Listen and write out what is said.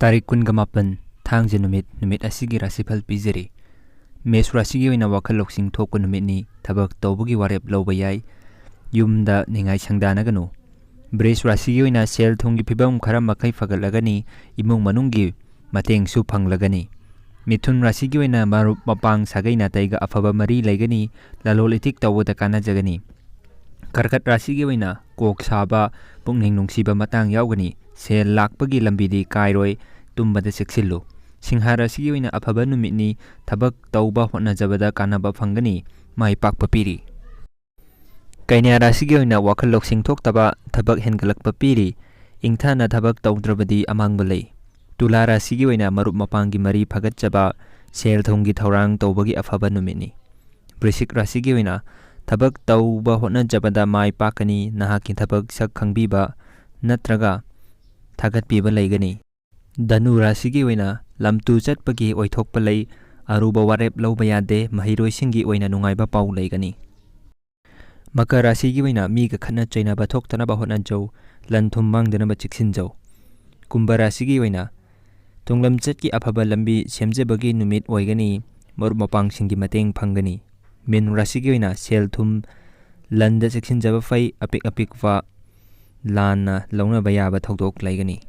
Tarik kun gamapan thang numit asigi rasifal pizeri. Mes rasigi wina wakal loksing thok numit ni thabak tawbugi warep lawba yai yumda ningai changdana ganu. Bres rasigi wina sel thungi phibam khara makai fagalagani imung manunggi mateng su phanglagani. Mithun rasigi wina marup mapang sagai na taiga afaba mari laigani lalol itik tawda kana jagani. Karkat rasigi wina kok saba pungning nungsiba matang yaugani sel lakpagi lambidi kairoi tumbada seksillu. Singha rasigi wina afaba numitni thabak tawba hotna jabada kanaba phangani mai pakpa piri. Kainya rasigi wina wakal loksing thok taba thabak hengalakpa piri ingthana thabak tawdrabadi amangba lei. Tula rasigi wina marup mapangi mari phagat jaba sel thongi thorang tawbagi afaba numitni. Brisik rasigi wina thabak tawba hotna jabada mai pakani nahaki thabak sak khangbiba natraga thagat piba laigani. Danu rasigi wina lamtu chatpagi oithokpa lei aruba warep lawba yade mahiroi singi oina nungaiba pau laigani. Maka rasigi wina miga khatna chainaba thoktanaba hotna jau lanthum mangdanaba chiksinjau. Kumba rasigi wina tunglam chatki afaba lambi semjebagi numit oigani marup mapang singi mateng phangani. Min rasigi wina sel thum landa chiksinjaba fai apik va lana launa bayaba thodok laigani.